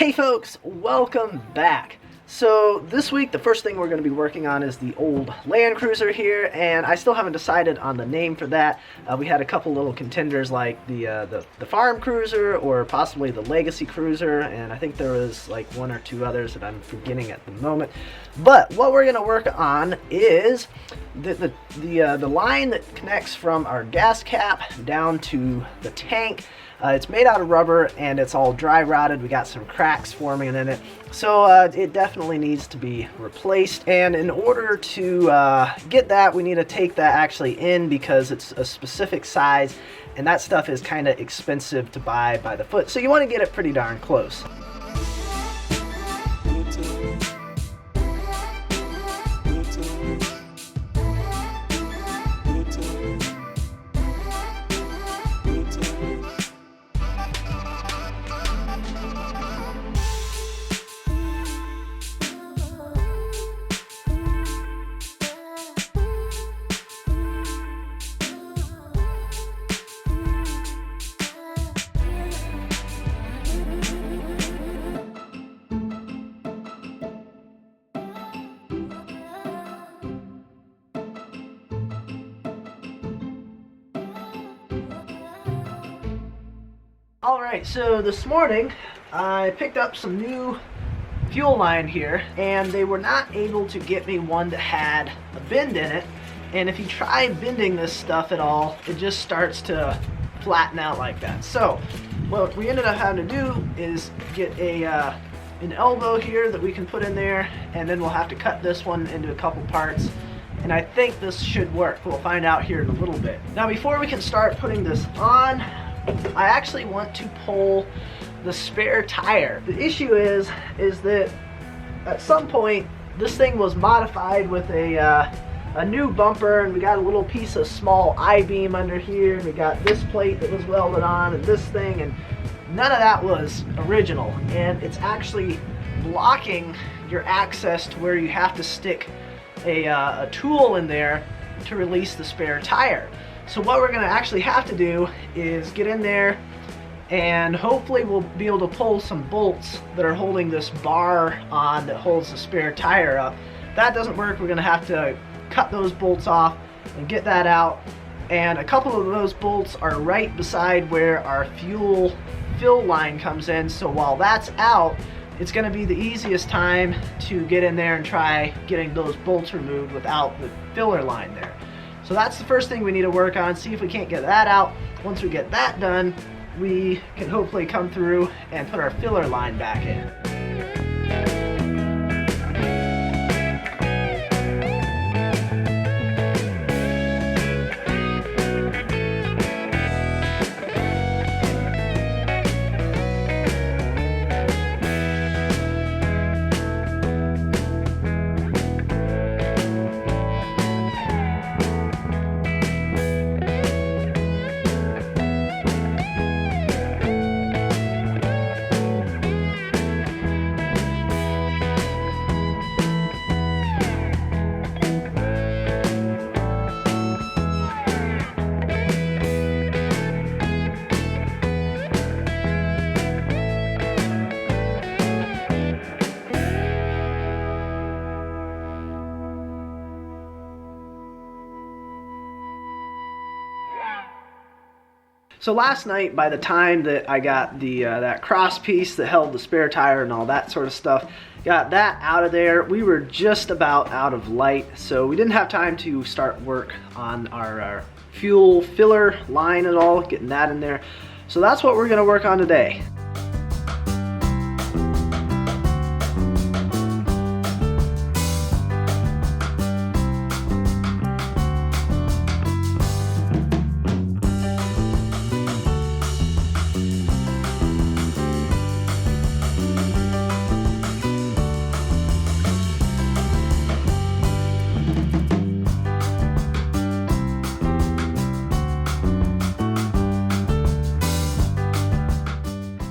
Hey folks, welcome back. So this week the first thing we're going to be working on is the old Land Cruiser here, and I still haven't decided on the name for that. We had a couple little contenders like the Farm Cruiser or possibly the Legacy Cruiser, and I think there was like one or two others that I'm forgetting at the moment. But what we're going to work on is the line that connects from our gas cap down to the tank. It's made out of rubber and it's all dry rotted. We got some cracks forming in it, so it definitely needs to be replaced. And in order to get that, we need to take that actually in because it's a specific size, and that stuff is kind of expensive to buy by the foot. So you want to get it pretty darn close. Alright, so this morning I picked up some new fuel line here, and they were not able to get me one that had a bend in it. And if you try bending this stuff at all, it just starts to flatten out like that. So what we ended up having to do is get an elbow here that we can put in there, and then we'll have to cut this one into a couple parts. And I think this should work. We'll find out here in a little bit. Now before we can start putting this on, I actually want to pull the spare tire. The issue is that at some point this thing was modified with a new bumper, and we got a little piece of small I-beam under here, and we got this plate that was welded on and this thing, and none of that was original, and it's actually blocking your access to where you have to stick a tool in there to release the spare tire. So what we're going to actually have to do is get in there, and hopefully we'll be able to pull some bolts that are holding this bar on that holds the spare tire up. If that doesn't work, we're going to have to cut those bolts off and get that out. And a couple of those bolts are right beside where our fuel fill line comes in, so while that's out, it's going to be the easiest time to get in there and try getting those bolts removed without the filler line there. So that's the first thing we need to work on, see if we can't get that out. Once we get that done, we can hopefully come through and put our filler line back in. So last night, by the time that I got the that cross piece that held the spare tire and all that sort of stuff, got that out of there, we were just about out of light, so we didn't have time to start work on our fuel filler line at all, getting that in there. So that's what we're going to work on today.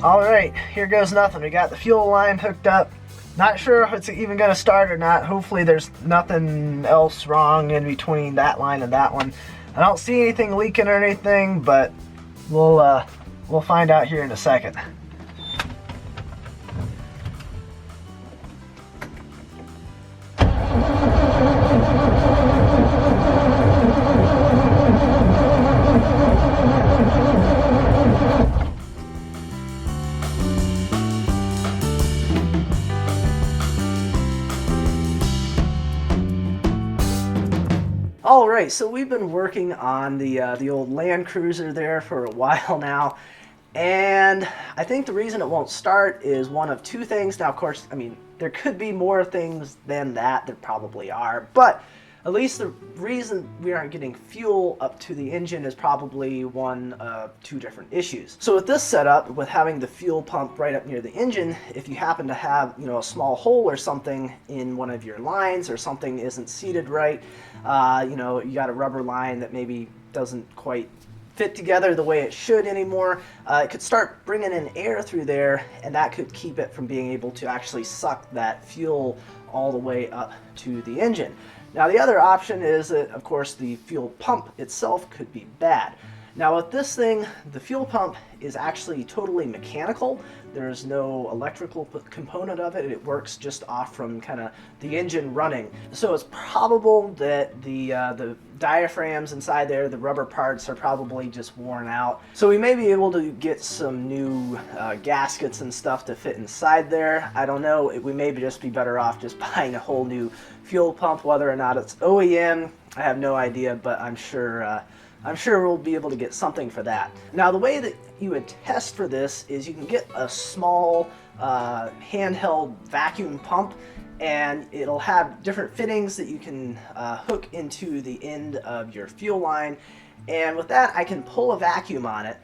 Alright, here goes nothing. We got the fuel line hooked up. Not sure if it's even going to start or not. Hopefully there's nothing else wrong in between that line and that one. I don't see anything leaking or anything, but we'll find out here in a second. All right, so we've been working on the old Land Cruiser there for a while now, and I think the reason it won't start is one of two things. Now, of course, I mean, there could be more things than that. There probably are, but at least the reason we aren't getting fuel up to the engine is probably one of two different issues. So with this setup, with having the fuel pump right up near the engine, if you happen to have, you know, a small hole or something in one of your lines, or something isn't seated right, you know, you got a rubber line that maybe doesn't quite fit together the way it should anymore, it could start bringing in air through there, and that could keep it from being able to actually suck that fuel all the way up to the engine. Now, the other option is that, of course, the fuel pump itself could be bad. Now, with this thing, the fuel pump is actually totally mechanical. There's no electrical component of it. It works just off from kind of the engine running. So it's probable that the diaphragms inside there, the rubber parts, are probably just worn out. So we may be able to get some new gaskets and stuff to fit inside there. I don't know. We may just be better off just buying a whole new fuel pump. Whether or not it's OEM, I have no idea, but I'm sure we'll be able to get something for that. Now, the way that you would test for this is you can get a small handheld vacuum pump, and it'll have different fittings that you can hook into the end of your fuel line. And with that, I can pull a vacuum on it,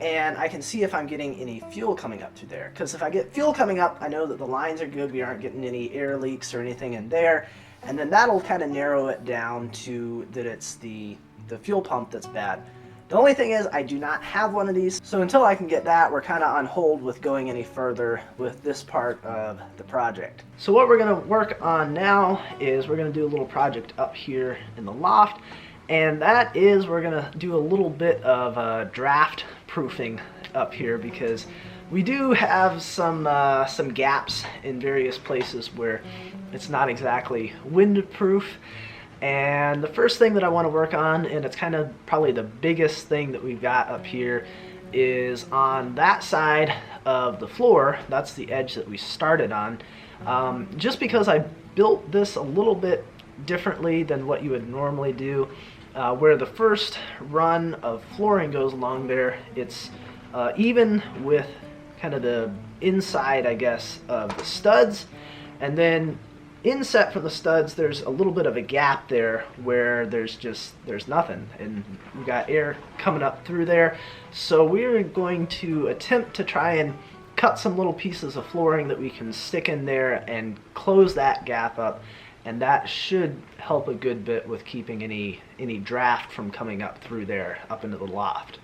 and I can see if I'm getting any fuel coming up through there. Because if I get fuel coming up, I know that the lines are good. We aren't getting any air leaks or anything in there. And then that'll kind of narrow it down to that it's the fuel pump that's bad. The only thing is, I do not have one of these, so until I can get that, we're kind of on hold with going any further with this part of the project. So what we're going to work on now is we're going to do a little project up here in the loft, and that is we're going to do a little bit of draft proofing up here, because we do have some gaps in various places where it's not exactly windproof. And the first thing that I want to work on, and it's kind of probably the biggest thing that we've got up here, is on that side of the floor. That's the edge that we started on. Just because I built this a little bit differently than what you would normally do, where the first run of flooring goes along there, it's even with kind of the inside, I guess, of the studs, and then inset from the studs, there's a little bit of a gap there where there's nothing, and we got air coming up through there. So we're going to attempt to try and cut some little pieces of flooring that we can stick in there and close that gap up, and that should help a good bit with keeping any draft from coming up through there up into the loft.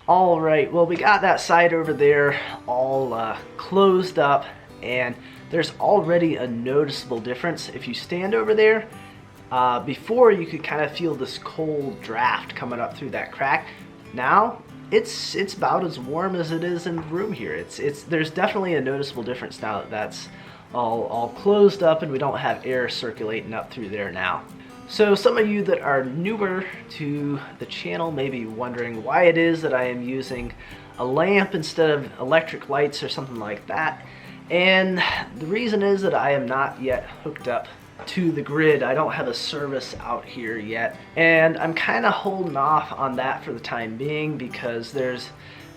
All right, well, we got that side over there all closed up, and there's already a noticeable difference. If you stand over there, before you could kind of feel this cold draft coming up through that crack. Now it's about as warm as it is in the room here. There's definitely a noticeable difference now that that's all closed up and we don't have air circulating up through there now. So some of you that are newer to the channel may be wondering why it is that I am using a lamp instead of electric lights or something like that. And the reason is that I am not yet hooked up to the grid. I don't have a service out here yet, and I'm kind of holding off on that for the time being because there's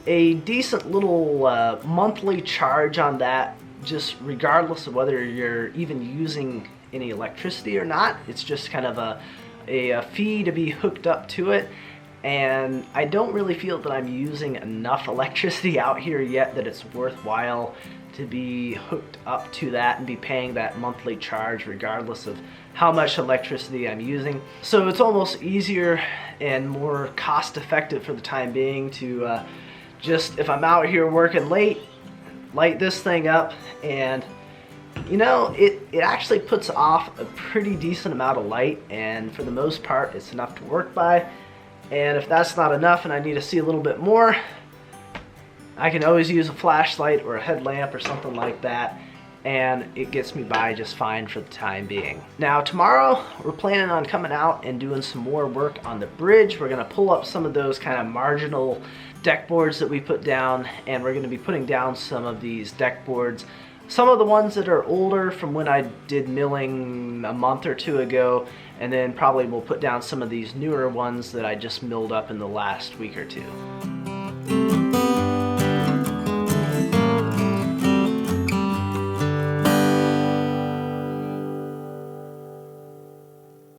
a decent little monthly charge on that, just regardless of whether you're even using any electricity or not. It's just kind of a fee to be hooked up to it, and I don't really feel that I'm using enough electricity out here yet that it's worthwhile to be hooked up to that and be paying that monthly charge regardless of how much electricity I'm using. So it's almost easier and more cost effective for the time being to just, if I'm out here working late, light this thing up, and you know, it actually puts off a pretty decent amount of light, and for the most part it's enough to work by. And if that's not enough and I need to see a little bit more, I can always use a flashlight or a headlamp or something like that, and it gets me by just fine for the time being. Now tomorrow we're planning on coming out and doing some more work on the bridge. We're going to pull up some of those kind of marginal deck boards that we put down, and we're going to be putting down some of these deck boards. Some of the ones that are older from when I did milling a month or two ago, and then probably we'll put down some of these newer ones that I just milled up in the last week or two.